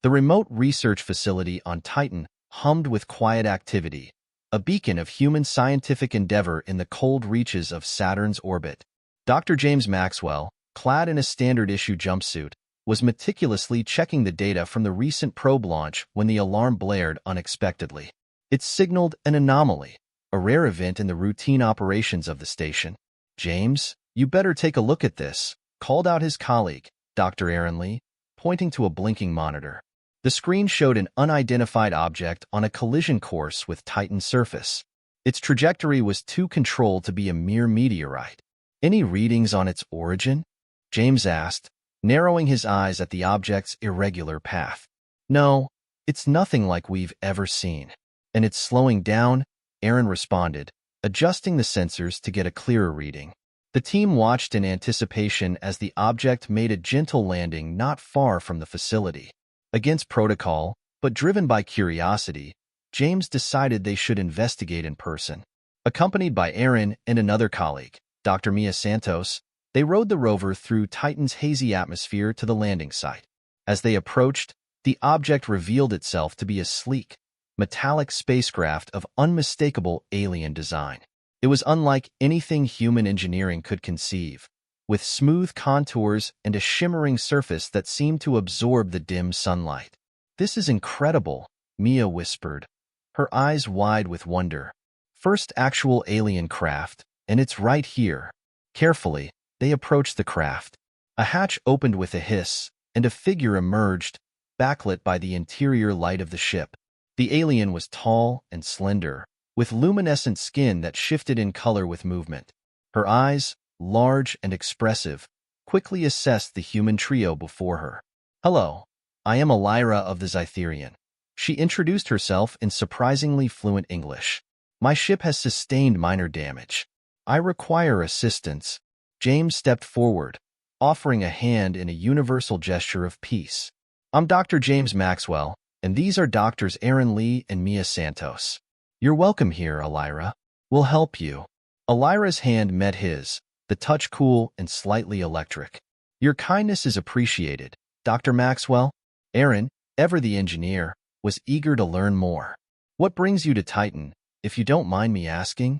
The remote research facility on Titan hummed with quiet activity, a beacon of human scientific endeavor in the cold reaches of Saturn's orbit. Dr. James Maxwell, clad in a standard-issue jumpsuit, was meticulously checking the data from the recent probe launch when the alarm blared unexpectedly. It signaled an anomaly, a rare event in the routine operations of the station. "James, you better take a look at this," called out his colleague, Dr. Aaron Lee, pointing to a blinking monitor. The screen showed an unidentified object on a collision course with Titan's surface. Its trajectory was too controlled to be a mere meteorite. "Any readings on its origin?" James asked, narrowing his eyes at the object's irregular path. "No, it's nothing like we've ever seen. And it's slowing down," Aaron responded, adjusting the sensors to get a clearer reading. The team watched in anticipation as the object made a gentle landing not far from the facility. Against protocol, but driven by curiosity, James decided they should investigate in person. Accompanied by Aaron and another colleague, Dr. Mia Santos, they rode the rover through Titan's hazy atmosphere to the landing site. As they approached, the object revealed itself to be a sleek, metallic spacecraft of unmistakable alien design. It was unlike anything human engineering could conceive, with smooth contours and a shimmering surface that seemed to absorb the dim sunlight. "This is incredible," Mia whispered, her eyes wide with wonder. "First actual alien craft, and it's right here." Carefully, they approached the craft. A hatch opened with a hiss, and a figure emerged, backlit by the interior light of the ship. The alien was tall and slender, with luminescent skin that shifted in color with movement. Her eyes, large and expressive, quickly assessed the human trio before her. "Hello, I am Elira of the Zytherian." She introduced herself in surprisingly fluent English. "My ship has sustained minor damage. I require assistance." James stepped forward, offering a hand in a universal gesture of peace. "I'm Dr. James Maxwell, and these are Doctors Aaron Lee and Mia Santos. You're welcome here, Elira. We'll help you." Elira's hand met his, the touch cool and slightly electric. "Your kindness is appreciated, Dr. Maxwell." Aaron, ever the engineer, was eager to learn more. "What brings you to Titan, if you don't mind me asking?"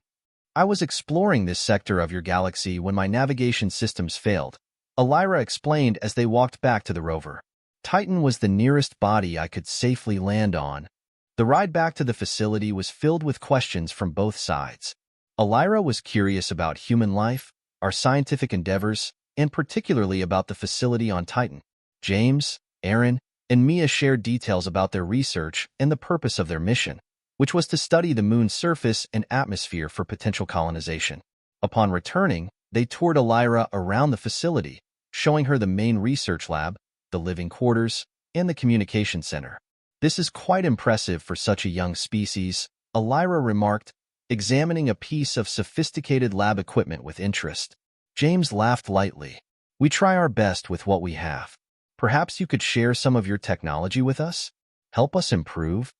"I was exploring this sector of your galaxy when my navigation systems failed," Elira explained as they walked back to the rover. "Titan was the nearest body I could safely land on." The ride back to the facility was filled with questions from both sides. Elira was curious about human life, our scientific endeavors, and particularly about the facility on Titan. James, Aaron, and Mia shared details about their research and the purpose of their mission, which was to study the moon's surface and atmosphere for potential colonization. Upon returning, they toured Elira around the facility, showing her the main research lab, the living quarters, and the communication center. "This is quite impressive for such a young species," Elira remarked, examining a piece of sophisticated lab equipment with interest. James laughed lightly. "We try our best with what we have. Perhaps you could share some of your technology with us? Help us improve?"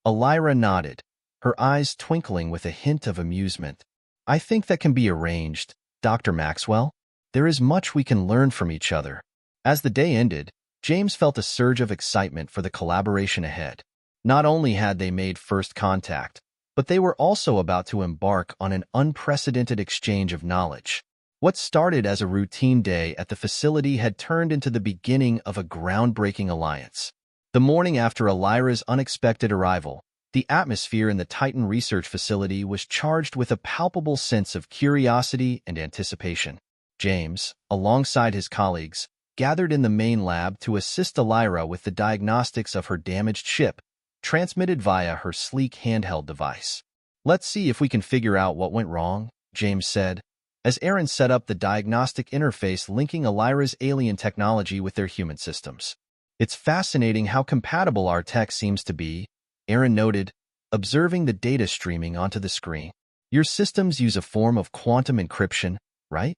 Elira nodded, her eyes twinkling with a hint of amusement. "I think that can be arranged, Dr. Maxwell. There is much we can learn from each other." As the day ended, James felt a surge of excitement for the collaboration ahead. Not only had they made first contact, but they were also about to embark on an unprecedented exchange of knowledge. What started as a routine day at the facility had turned into the beginning of a groundbreaking alliance. The morning after Elira's unexpected arrival, the atmosphere in the Titan research facility was charged with a palpable sense of curiosity and anticipation. James, alongside his colleagues, gathered in the main lab to assist Elira with the diagnostics of her damaged ship, transmitted via her sleek handheld device. "Let's see if we can figure out what went wrong," James said, as Aaron set up the diagnostic interface linking Elira's alien technology with their human systems. "It's fascinating how compatible our tech seems to be," Aaron noted, observing the data streaming onto the screen. "Your systems use a form of quantum encryption, right?"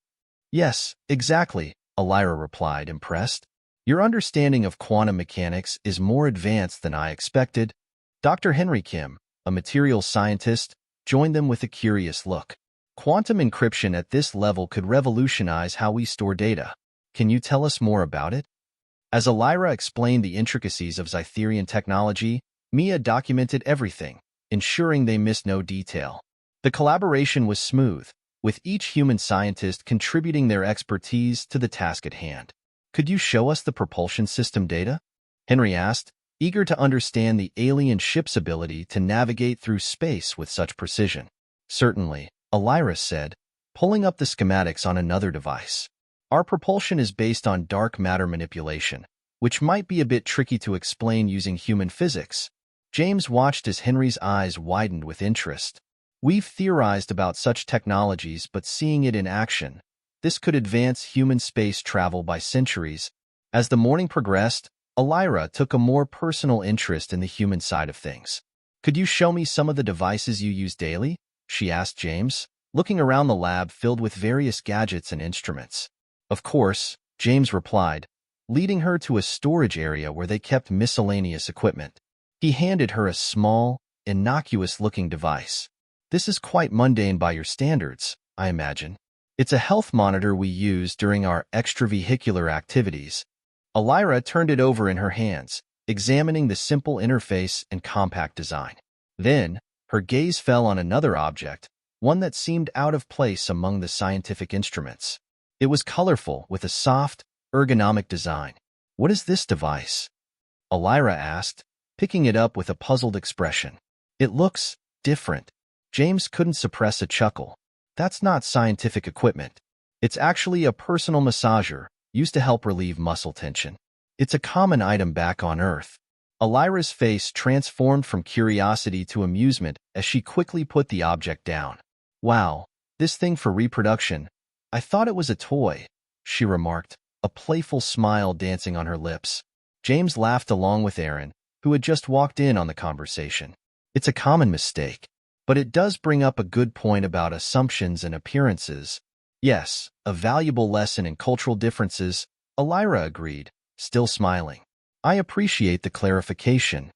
"Yes, exactly," Elira replied, impressed. "Your understanding of quantum mechanics is more advanced than I expected." Dr. Henry Kim, a materials scientist, joined them with a curious look. "Quantum encryption at this level could revolutionize how we store data. Can you tell us more about it?" As Elira explained the intricacies of Zytherian technology, Mia documented everything, ensuring they missed no detail. The collaboration was smooth, with each human scientist contributing their expertise to the task at hand. "Could you show us the propulsion system data?" Henry asked, eager to understand the alien ship's ability to navigate through space with such precision. "Certainly," Elira said, pulling up the schematics on another device. "Our propulsion is based on dark matter manipulation, which might be a bit tricky to explain using human physics." James watched as Henry's eyes widened with interest. "We've theorized about such technologies, but seeing it in action, this could advance human space travel by centuries." As the morning progressed, Elira took a more personal interest in the human side of things. "Could you show me some of the devices you use daily?" she asked James, looking around the lab filled with various gadgets and instruments. "Of course," James replied, leading her to a storage area where they kept miscellaneous equipment. He handed her a small, innocuous-looking device. "This is quite mundane by your standards, I imagine. It's a health monitor we use during our extravehicular activities." Elira turned it over in her hands, examining the simple interface and compact design. Then, her gaze fell on another object, one that seemed out of place among the scientific instruments. It was colorful, with a soft, ergonomic design. "What is this device?" Elira asked, picking it up with a puzzled expression. "It looks different." James couldn't suppress a chuckle. "That's not scientific equipment. It's actually a personal massager, used to help relieve muscle tension. It's a common item back on Earth." Elira's face transformed from curiosity to amusement as she quickly put the object down. "Wow, this thing for reproduction. I thought it was a toy," she remarked, a playful smile dancing on her lips. James laughed along with Aaron, who had just walked in on the conversation. "It's a common mistake, but it does bring up a good point about assumptions and appearances." "Yes, a valuable lesson in cultural differences," Elira agreed, still smiling. "I appreciate the clarification."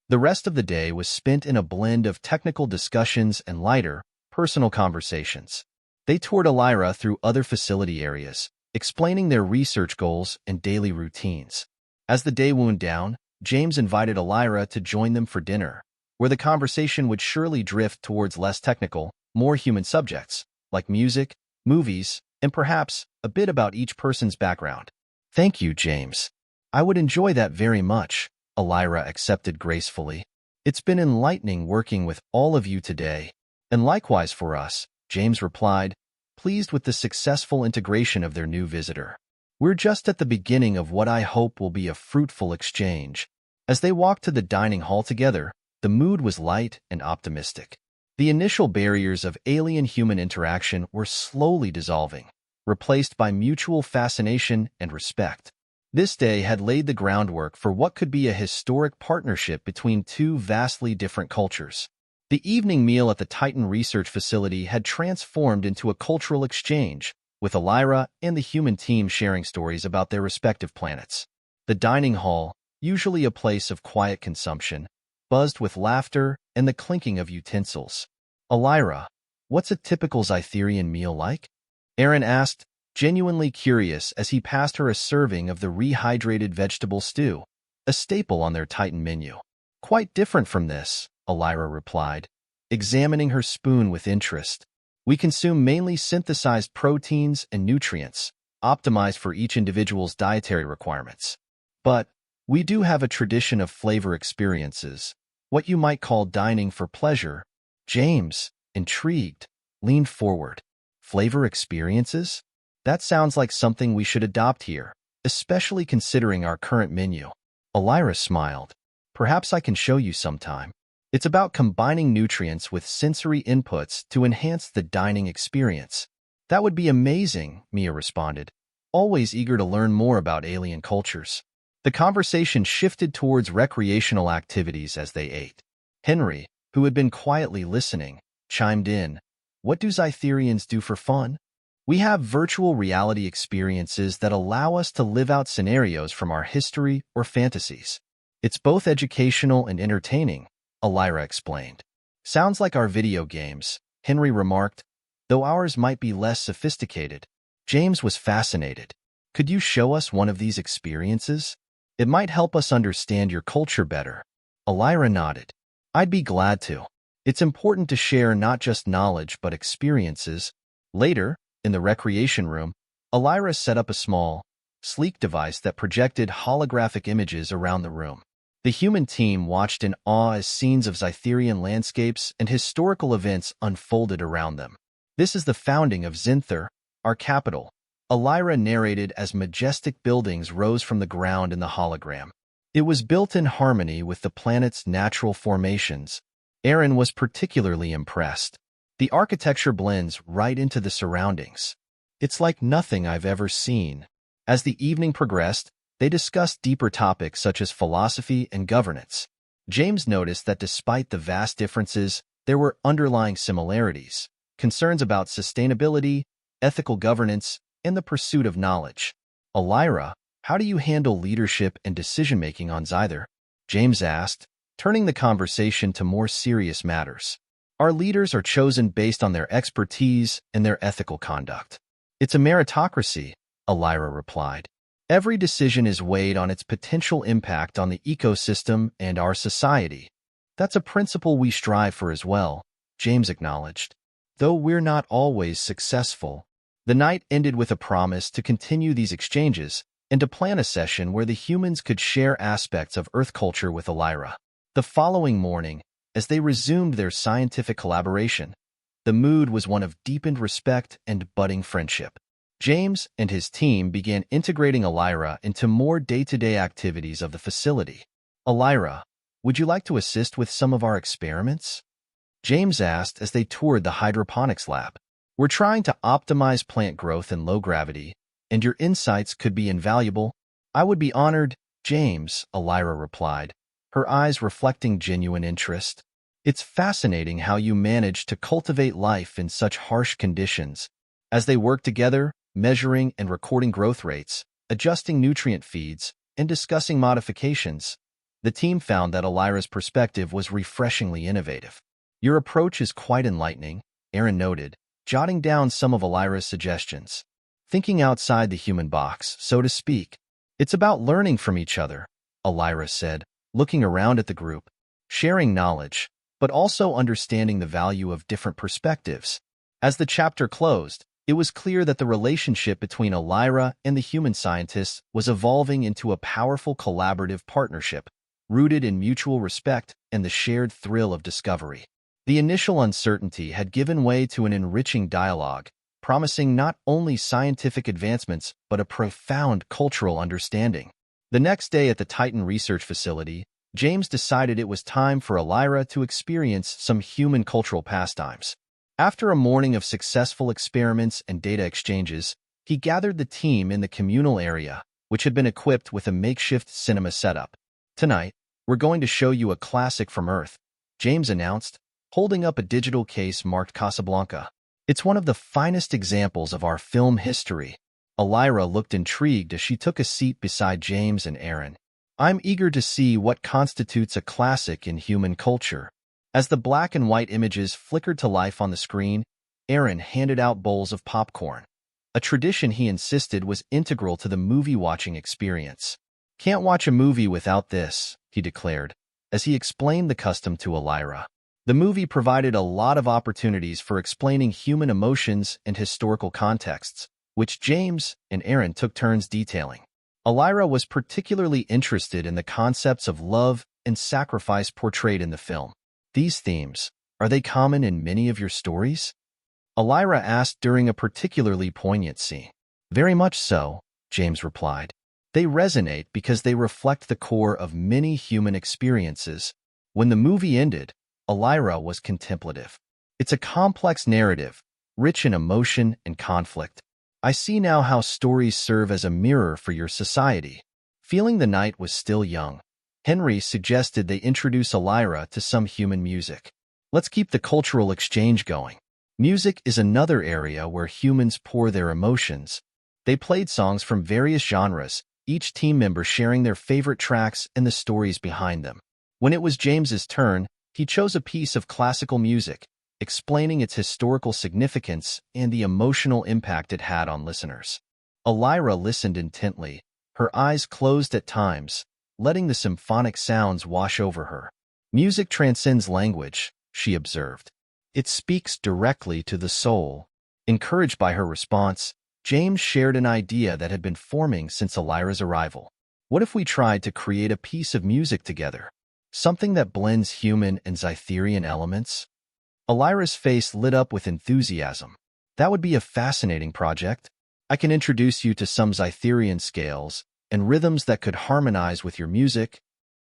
The rest of the day was spent in a blend of technical discussions and lighter, personal conversations. They toured Elira through other facility areas, explaining their research goals and daily routines. As the day wound down, James invited Elira to join them for dinner, where the conversation would surely drift towards less technical, more human subjects, like music, movies, and perhaps a bit about each person's background. "Thank you, James. I would enjoy that very much," Elira accepted gracefully. "It's been enlightening working with all of you today." "And likewise for us," James replied, pleased with the successful integration of their new visitor. "We're just at the beginning of what I hope will be a fruitful exchange." As they walked to the dining hall together, the mood was light and optimistic. The initial barriers of alien-human interaction were slowly dissolving, replaced by mutual fascination and respect. This day had laid the groundwork for what could be a historic partnership between two vastly different cultures. The evening meal at the Titan Research Facility had transformed into a cultural exchange, with Elira and the human team sharing stories about their respective planets. The dining hall, usually a place of quiet consumption, buzzed with laughter and the clinking of utensils. "Elira, what's a typical Zytherian meal like?" Aaron asked, genuinely curious as he passed her a serving of the rehydrated vegetable stew, a staple on their Titan menu. "Quite different from this," Elira replied, examining her spoon with interest. "We consume mainly synthesized proteins and nutrients, optimized for each individual's dietary requirements. But we do have a tradition of flavor experiences, what you might call dining for pleasure." James, intrigued, leaned forward. "Flavor experiences? That sounds like something we should adopt here, especially considering our current menu." Elira smiled. "Perhaps I can show you sometime. It's about combining nutrients with sensory inputs to enhance the dining experience." "That would be amazing," Mia responded, always eager to learn more about alien cultures. The conversation shifted towards recreational activities as they ate. Henry, who had been quietly listening, chimed in. "What do Zytherians do for fun?" "We have virtual reality experiences that allow us to live out scenarios from our history or fantasies. It's both educational and entertaining," Elira explained. "Sounds like our video games," Henry remarked, "though ours might be less sophisticated." James was fascinated. "Could you show us one of these experiences?" It might help us understand your culture better. Elira nodded. I'd be glad to. It's important to share not just knowledge but experiences. Later, in the recreation room, Elira set up a small, sleek device that projected holographic images around the room. The human team watched in awe as scenes of Zytherian landscapes and historical events unfolded around them. This is the founding of Zinthar, our capital. Elira narrated as majestic buildings rose from the ground in the hologram. It was built in harmony with the planet's natural formations. Aaron was particularly impressed. The architecture blends right into the surroundings. It's like nothing I've ever seen. As the evening progressed, they discussed deeper topics such as philosophy and governance. James noticed that despite the vast differences, there were underlying similarities, concerns about sustainability, ethical governance, and the pursuit of knowledge. Elira, how do you handle leadership and decision-making on Zythar? James asked, turning the conversation to more serious matters. Our leaders are chosen based on their expertise and their ethical conduct. It's a meritocracy, Elira replied. Every decision is weighed on its potential impact on the ecosystem and our society. That's a principle we strive for as well, James acknowledged. Though we're not always successful. The night ended with a promise to continue these exchanges and to plan a session where the humans could share aspects of Earth culture with Elira. The following morning, as they resumed their scientific collaboration, the mood was one of deepened respect and budding friendship. James and his team began integrating Elira into more day-to-day activities of the facility. Elira, would you like to assist with some of our experiments? James asked as they toured the hydroponics lab. We're trying to optimize plant growth in low gravity, and your insights could be invaluable. I would be honored, James, Elira replied, her eyes reflecting genuine interest. It's fascinating how you manage to cultivate life in such harsh conditions. As they worked together, measuring and recording growth rates, adjusting nutrient feeds, and discussing modifications, the team found that Elira's perspective was refreshingly innovative. Your approach is quite enlightening, Aaron noted, jotting down some of Elira's suggestions. Thinking outside the human box, so to speak. It's about learning from each other, Elira said, looking around at the group, sharing knowledge, but also understanding the value of different perspectives. As the chapter closed, it was clear that the relationship between Elira and the human scientists was evolving into a powerful collaborative partnership, rooted in mutual respect and the shared thrill of discovery. The initial uncertainty had given way to an enriching dialogue, promising not only scientific advancements but a profound cultural understanding. The next day at the Titan Research Facility, James decided it was time for Elira to experience some human cultural pastimes. After a morning of successful experiments and data exchanges, he gathered the team in the communal area, which had been equipped with a makeshift cinema setup. Tonight, we're going to show you a classic from Earth, James announced, holding up a digital case marked Casablanca. It's one of the finest examples of our film history. Elira looked intrigued as she took a seat beside James and Aaron. I'm eager to see what constitutes a classic in human culture. As the black and white images flickered to life on the screen, Aaron handed out bowls of popcorn, a tradition he insisted was integral to the movie-watching experience. Can't watch a movie without this, he declared, as he explained the custom to Elira. The movie provided a lot of opportunities for explaining human emotions and historical contexts, which James and Aaron took turns detailing. Elira was particularly interested in the concepts of love and sacrifice portrayed in the film. These themes, are they common in many of your stories? Elira asked during a particularly poignant scene. Very much so, James replied. They resonate because they reflect the core of many human experiences. When the movie ended, Elira was contemplative. It's a complex narrative, rich in emotion and conflict. I see now how stories serve as a mirror for your society. Feeling the night was still young, Henry suggested they introduce Elira to some human music. Let's keep the cultural exchange going. Music is another area where humans pour their emotions. They played songs from various genres, each team member sharing their favorite tracks and the stories behind them. When it was James's turn, he chose a piece of classical music, explaining its historical significance and the emotional impact it had on listeners. Elira listened intently, Her eyes closed at times, letting the symphonic sounds wash over her. Music transcends language, she observed. It speaks directly to the soul. Encouraged by her response, James shared an idea that had been forming since Elira's arrival. What if we tried to create a piece of music together? Something that blends human and Zytherian elements? Elira's face lit up with enthusiasm. That would be a fascinating project. I can introduce you to some Zytherian scales and rhythms that could harmonize with your music.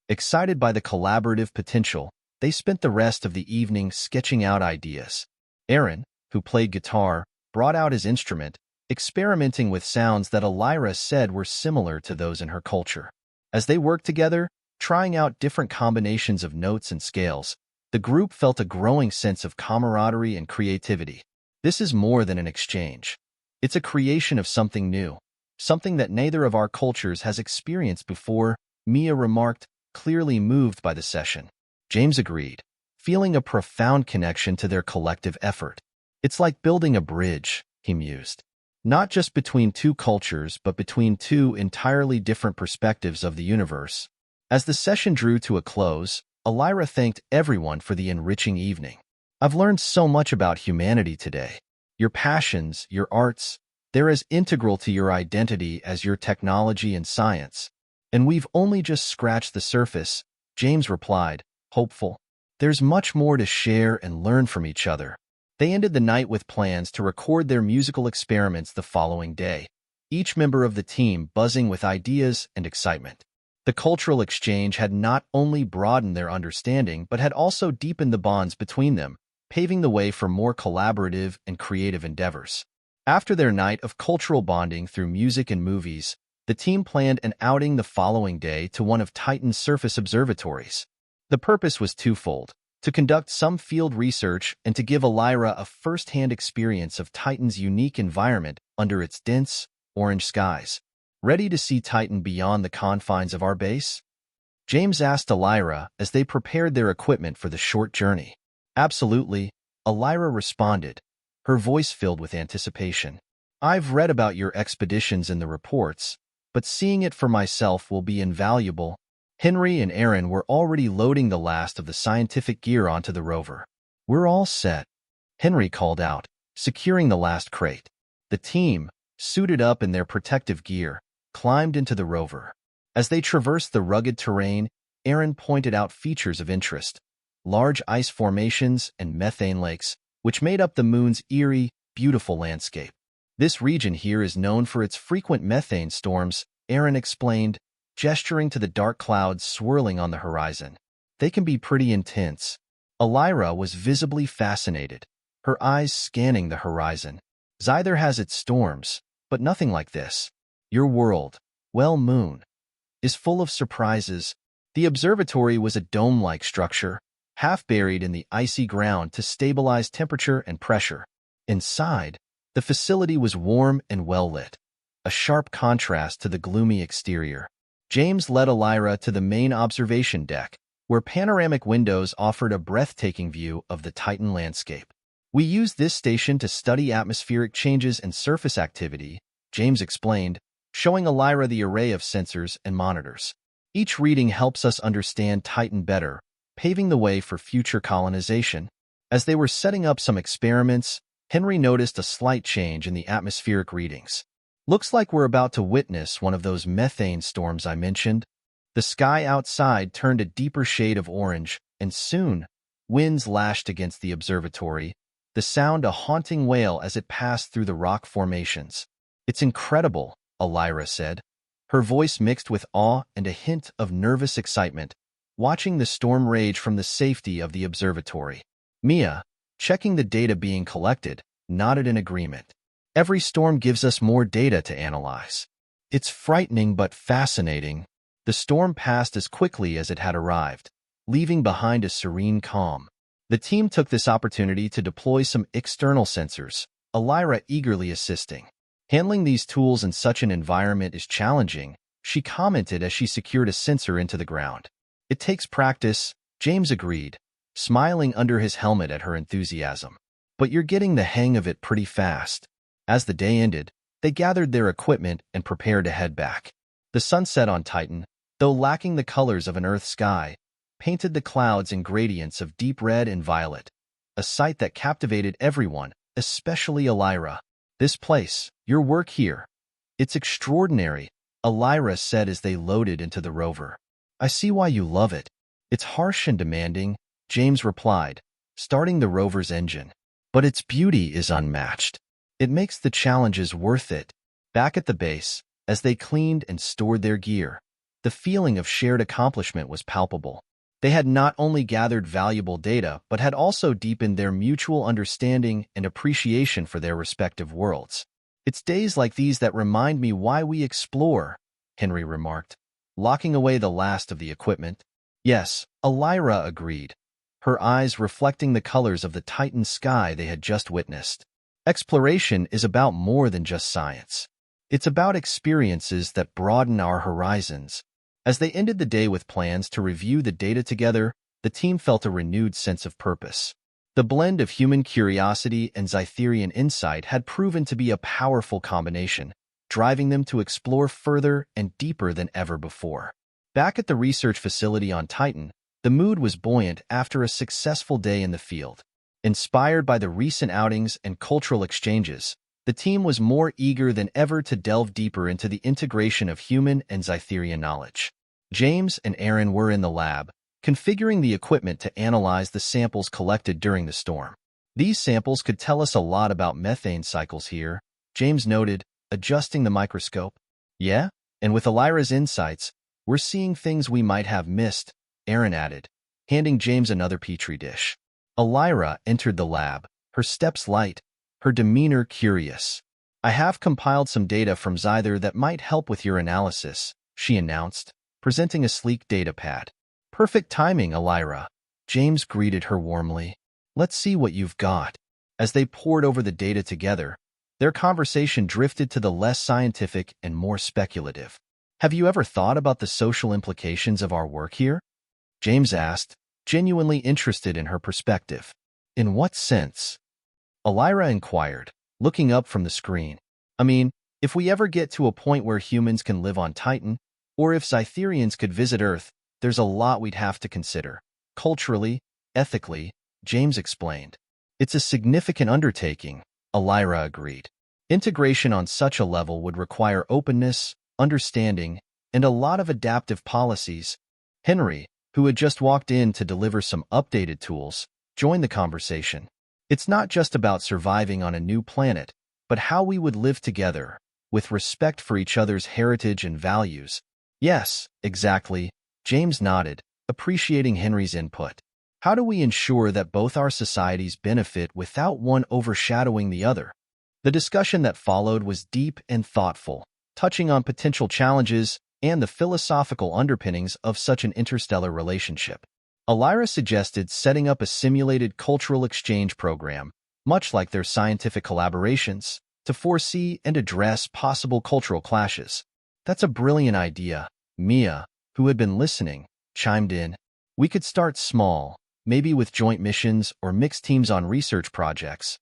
Excited by the collaborative potential, they spent the rest of the evening sketching out ideas. Aaron, who played guitar, brought out his instrument, experimenting with sounds that Elira said were similar to those in her culture. As they worked together, trying out different combinations of notes and scales, the group felt a growing sense of camaraderie and creativity. This is more than an exchange. It's a creation of something new, something that neither of our cultures has experienced before, Mia remarked, clearly moved by the session. James agreed, feeling a profound connection to their collective effort. It's like building a bridge, he mused. Not just between two cultures, but between two entirely different perspectives of the universe. As the session drew to a close, Elira thanked everyone for the enriching evening. I've learned so much about humanity today. Your passions, your arts, they're as integral to your identity as your technology and science. And we've only just scratched the surface, James replied, hopeful. There's much more to share and learn from each other. They ended the night with plans to record their musical experiments the following day, each member of the team buzzing with ideas and excitement. The cultural exchange had not only broadened their understanding but had also deepened the bonds between them, paving the way for more collaborative and creative endeavors. After their night of cultural bonding through music and movies, the team planned an outing the following day to one of Titan's surface observatories. The purpose was twofold: to conduct some field research and to give Elira a first-hand experience of Titan's unique environment under its dense, orange skies. Ready to see Titan beyond the confines of our base? James asked Elira as they prepared their equipment for the short journey. Absolutely, Elira responded, her voice filled with anticipation. I've read about your expeditions in the reports, but seeing it for myself will be invaluable. Henry and Aaron were already loading the last of the scientific gear onto the rover. We're all set, Henry called out, securing the last crate. The team, suited up in their protective gear, climbed into the rover. As they traversed the rugged terrain, Aaron pointed out features of interest: large ice formations and methane lakes, which made up the moon's eerie, beautiful landscape. This region here is known for its frequent methane storms, Aaron explained, gesturing to the dark clouds swirling on the horizon. They can be pretty intense. Elira was visibly fascinated, her eyes scanning the horizon. Zyther has its storms, but nothing like this. Your world, well, moon, is full of surprises. The observatory was a dome-like structure, half buried in the icy ground to stabilize temperature and pressure. Inside, the facility was warm and well-lit, a sharp contrast to the gloomy exterior. James led Elira to the main observation deck, where panoramic windows offered a breathtaking view of the Titan landscape. We used this station to study atmospheric changes and surface activity, James explained, showing Elira the array of sensors and monitors. Each reading helps us understand Titan better, paving the way for future colonization. As they were setting up some experiments, Henry noticed a slight change in the atmospheric readings. Looks like we're about to witness one of those methane storms I mentioned. The sky outside turned a deeper shade of orange, and soon, winds lashed against the observatory, the sound a haunting wail as it passed through the rock formations. It's incredible, Elira said, her voice mixed with awe and a hint of nervous excitement, watching the storm rage from the safety of the observatory. Mia, checking the data being collected, nodded in agreement. Every storm gives us more data to analyze. It's frightening but fascinating. The storm passed as quickly as it had arrived, leaving behind a serene calm. The team took this opportunity to deploy some external sensors, Elira eagerly assisting. Handling these tools in such an environment is challenging, she commented as she secured a sensor into the ground. It takes practice, James agreed, smiling under his helmet at her enthusiasm. But you're getting the hang of it pretty fast. As the day ended, they gathered their equipment and prepared to head back. The sunset on Titan, though lacking the colors of an Earth sky, painted the clouds in gradients of deep red and violet, a sight that captivated everyone, especially Elira. "This place, your work here, it's extraordinary," Elira said as they loaded into the rover. "I see why you love it. It's harsh and demanding," James replied, starting the rover's engine. "But its beauty is unmatched. It makes the challenges worth it." Back at the base, as they cleaned and stored their gear, the feeling of shared accomplishment was palpable. They had not only gathered valuable data, but had also deepened their mutual understanding and appreciation for their respective worlds. "It's days like these that remind me why we explore," Henry remarked, locking away the last of the equipment. "Yes," Elira agreed, her eyes reflecting the colors of the Titan sky they had just witnessed. "Exploration is about more than just science. It's about experiences that broaden our horizons." As they ended the day with plans to review the data together, the team felt a renewed sense of purpose. The blend of human curiosity and Zytherian insight had proven to be a powerful combination, driving them to explore further and deeper than ever before. Back at the research facility on Titan, the mood was buoyant after a successful day in the field. Inspired by the recent outings and cultural exchanges, the team was more eager than ever to delve deeper into the integration of human and Zytherian knowledge. James and Aaron were in the lab, configuring the equipment to analyze the samples collected during the storm. "These samples could tell us a lot about methane cycles here," James noted, adjusting the microscope. "Yeah, and with Elira's insights, we're seeing things we might have missed," Aaron added, handing James another petri dish. Elira entered the lab, her steps light, her demeanor curious. "I have compiled some data from Zyther that might help with your analysis," she announced, presenting a sleek data pad. "Perfect timing, Elira," James greeted her warmly. "Let's see what you've got." As they pored over the data together, their conversation drifted to the less scientific and more speculative. "Have you ever thought about the social implications of our work here?" James asked, genuinely interested in her perspective. "In what sense?" Elira inquired, looking up from the screen. "I mean, if we ever get to a point where humans can live on Titan, or if Zytherians could visit Earth, there's a lot we'd have to consider. Culturally, ethically," James explained. "It's a significant undertaking," Elira agreed. "Integration on such a level would require openness, understanding, and a lot of adaptive policies." Henry, who had just walked in to deliver some updated tools, joined the conversation. "It's not just about surviving on a new planet, but how we would live together, with respect for each other's heritage and values." "Yes, exactly," James nodded, appreciating Henry's input. "How do we ensure that both our societies benefit without one overshadowing the other?" The discussion that followed was deep and thoughtful, touching on potential challenges and the philosophical underpinnings of such an interstellar relationship. Elira suggested setting up a simulated cultural exchange program, much like their scientific collaborations, to foresee and address possible cultural clashes. "That's a brilliant idea," Mia, who had been listening, chimed in. "We could start small, maybe with joint missions or mixed teams on research projects.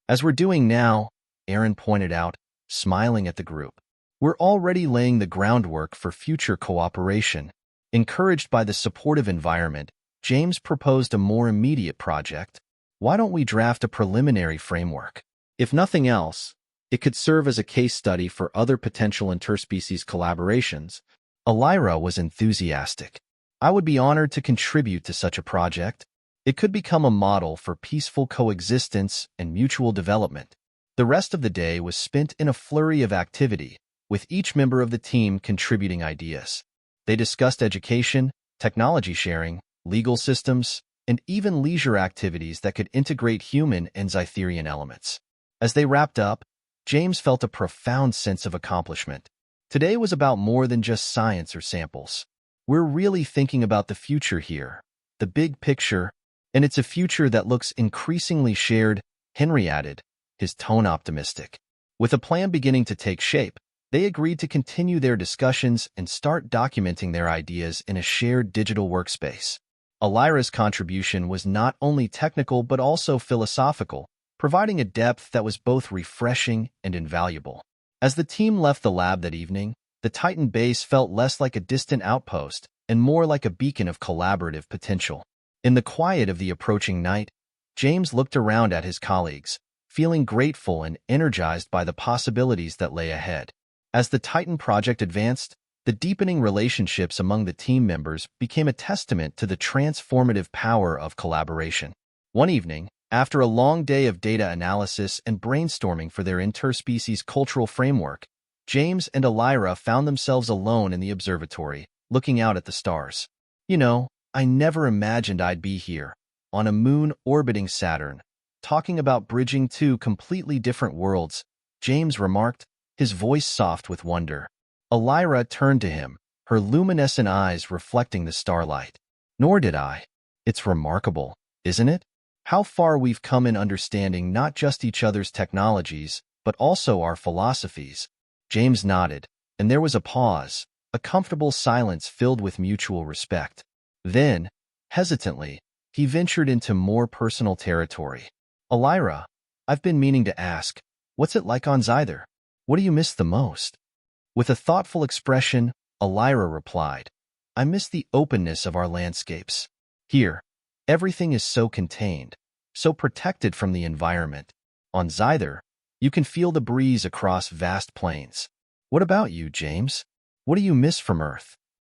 As we're doing now," Aaron pointed out, smiling at the group. "We're already laying the groundwork for future cooperation." Encouraged by the supportive environment, James proposed a more immediate project. "Why don't we draft a preliminary framework? If nothing else, it could serve as a case study for other potential interspecies collaborations." Elira was enthusiastic. "I would be honored to contribute to such a project. It could become a model for peaceful coexistence and mutual development." The rest of the day was spent in a flurry of activity, with each member of the team contributing ideas. They discussed education, technology sharing, legal systems, and even leisure activities that could integrate human and Zytherian elements. As they wrapped up, James felt a profound sense of accomplishment. Today was about more than just science or samples. "We're really thinking about the future here, the big picture, and it's a future that looks increasingly shared," Henry added, his tone optimistic. With a plan beginning to take shape, they agreed to continue their discussions and start documenting their ideas in a shared digital workspace. Elira's contribution was not only technical but also philosophical, providing a depth that was both refreshing and invaluable. As the team left the lab that evening, The Titan base felt less like a distant outpost and more like a beacon of collaborative potential. In the quiet of the approaching night, James looked around at his colleagues, feeling grateful and energized by the possibilities that lay ahead. As the Titan project advanced, the deepening relationships among the team members became a testament to the transformative power of collaboration. One evening, after a long day of data analysis and brainstorming for their interspecies cultural framework, James and Elira found themselves alone in the observatory, looking out at the stars. "You know, I never imagined I'd be here, on a moon orbiting Saturn, talking about bridging two completely different worlds," James remarked, his voice soft with wonder. Elira turned to him, her luminescent eyes reflecting the starlight. "Nor did I. It's remarkable, isn't it? How far we've come in understanding not just each other's technologies, but also our philosophies." James nodded, and there was a pause, a comfortable silence filled with mutual respect. Then, hesitantly, he ventured into more personal territory. "Elira, I've been meaning to ask, what's it like on Zyther? What do you miss the most?" With a thoughtful expression, Elira replied, "I miss the openness of our landscapes. Here, everything is so contained, so protected from the environment. On Zyther, you can feel the breeze across vast plains. What about you, James? What do you miss from Earth?"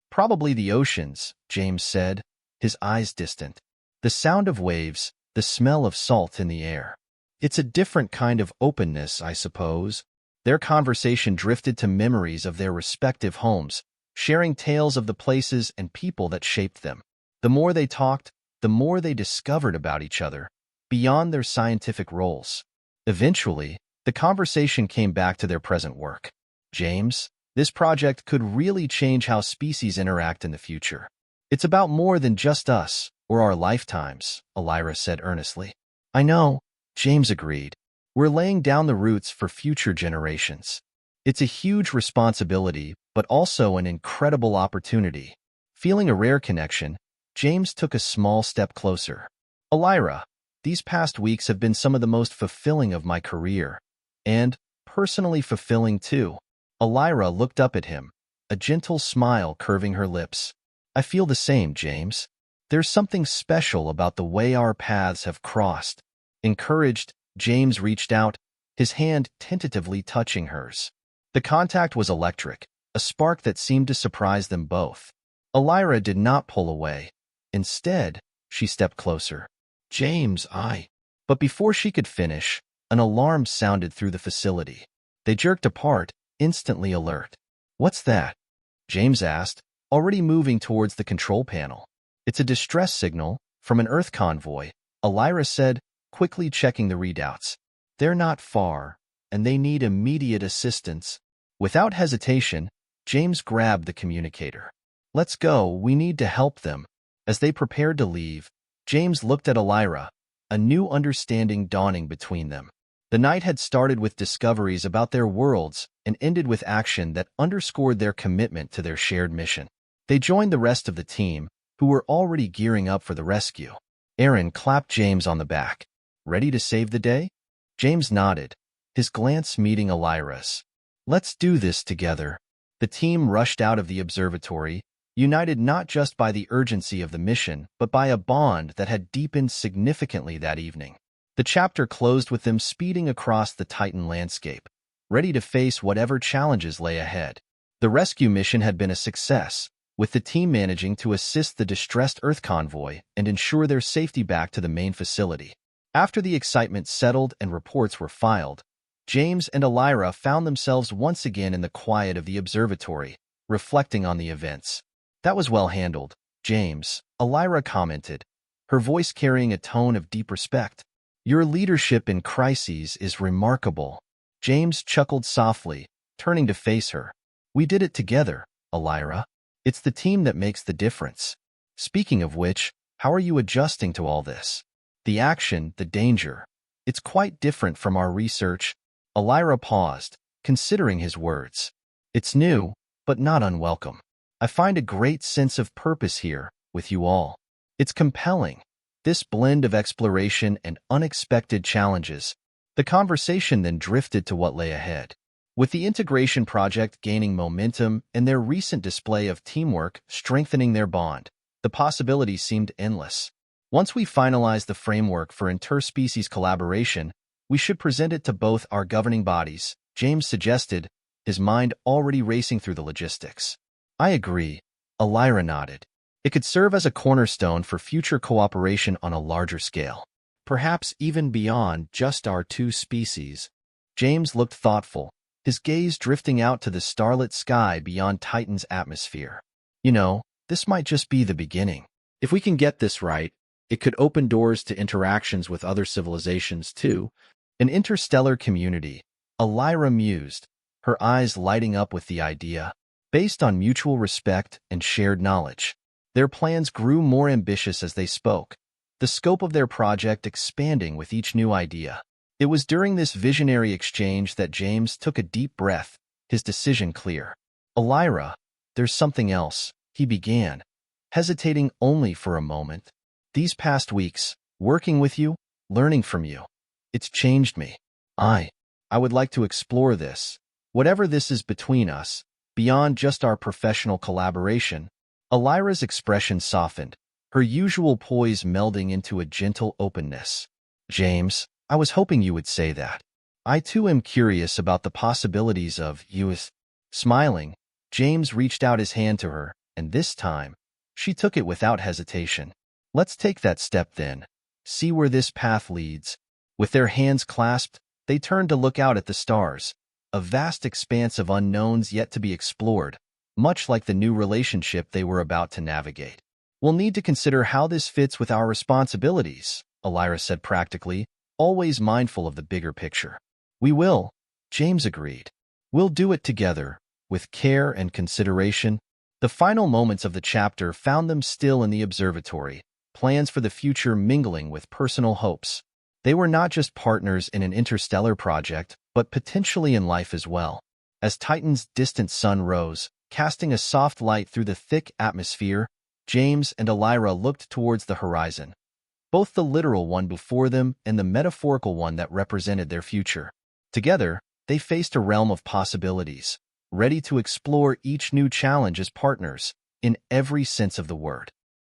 "Probably the oceans," James said, his eyes distant. "The sound of waves, the smell of salt in the air. It's a different kind of openness, I suppose." Their conversation drifted to memories of their respective homes, sharing tales of the places and people that shaped them. The more they talked, the more they discovered about each other, beyond their scientific roles. Eventually, the conversation came back to their present work. "James, this project could really change how species interact in the future. It's about more than just us or our lifetimes," Elira said earnestly. "I know," James agreed. "We're laying down the roots for future generations. It's a huge responsibility, but also an incredible opportunity." Feeling a rare connection, James took a small step closer. "Elira, these past weeks have been some of the most fulfilling of my career, and personally fulfilling too." Elira looked up at him, a gentle smile curving her lips. "I feel the same, James. There's something special about the way our paths have crossed." Encouraged, James reached out, his hand tentatively touching hers. The contact was electric, a spark that seemed to surprise them both. Elira did not pull away. Instead, she stepped closer. "James, I—" But before she could finish, an alarm sounded through the facility. They jerked apart, instantly alert. "What's that?" James asked, already moving towards the control panel. "It's a distress signal from an Earth convoy," Elira said, quickly checking the readouts. "They're not far, and they need immediate assistance." Without hesitation, James grabbed the communicator. "Let's go, we need to help them." As they prepared to leave, James looked at Elira, a new understanding dawning between them. The night had started with discoveries about their worlds and ended with action that underscored their commitment to their shared mission. They joined the rest of the team, who were already gearing up for the rescue. Aaron clapped James on the back. "Ready to save the day?" James nodded, his glance meeting Elira's. "Let's do this together." The team rushed out of the observatory, united not just by the urgency of the mission, but by a bond that had deepened significantly that evening. The chapter closed with them speeding across the Titan landscape, ready to face whatever challenges lay ahead. The rescue mission had been a success, with the team managing to assist the distressed Earth convoy and ensure their safety back to the main facility. After the excitement settled and reports were filed, James and Elira found themselves once again in the quiet of the observatory, reflecting on the events. "That was well handled, James," Elira commented, her voice carrying a tone of deep respect. "Your leadership in crises is remarkable." James chuckled softly, turning to face her. "We did it together, Elira. It's the team that makes the difference. Speaking of which, how are you adjusting to all this? The action, the danger. It's quite different from our research." Elira paused, considering his words. "It's new, but not unwelcome. I find a great sense of purpose here, with you all. It's compelling, this blend of exploration and unexpected challenges." The conversation then drifted to what lay ahead. With the integration project gaining momentum and their recent display of teamwork strengthening their bond, the possibilities seemed endless. Once we finalize the framework for interspecies collaboration, we should present it to both our governing bodies, James suggested, his mind already racing through the logistics. I agree, Elira nodded. It could serve as a cornerstone for future cooperation on a larger scale, perhaps even beyond just our two species. James looked thoughtful, his gaze drifting out to the starlit sky beyond Titan's atmosphere. You know, this might just be the beginning. If we can get this right, it could open doors to interactions with other civilizations too. An interstellar community, Elira mused, her eyes lighting up with the idea. Based on mutual respect and shared knowledge, their plans grew more ambitious as they spoke, the scope of their project expanding with each new idea. It was during this visionary exchange that James took a deep breath, his decision clear. Elira, there's something else, he began, hesitating only for a moment. These past weeks, working with you, learning from you, it's changed me. I would like to explore this, whatever this is between us, beyond just our professional collaboration. Elira's expression softened, her usual poise melding into a gentle openness. James, I was hoping you would say that. I too am curious about the possibilities of you. Smiling, James reached out his hand to her, and this time, she took it without hesitation. Let's take that step then. See where this path leads. With their hands clasped, they turned to look out at the stars, a vast expanse of unknowns yet to be explored, much like the new relationship they were about to navigate. We'll need to consider how this fits with our responsibilities, Elira said practically, always mindful of the bigger picture. We will, James agreed. We'll do it together, with care and consideration. The final moments of the chapter found them still in the observatory, plans for the future mingling with personal hopes. They were not just partners in an interstellar project, but potentially in life as well. As Titan's distant sun rose, casting a soft light through the thick atmosphere, James and Elira looked towards the horizon, both the literal one before them and the metaphorical one that represented their future. Together, they faced a realm of possibilities, ready to explore each new challenge as partners, in every sense of the word.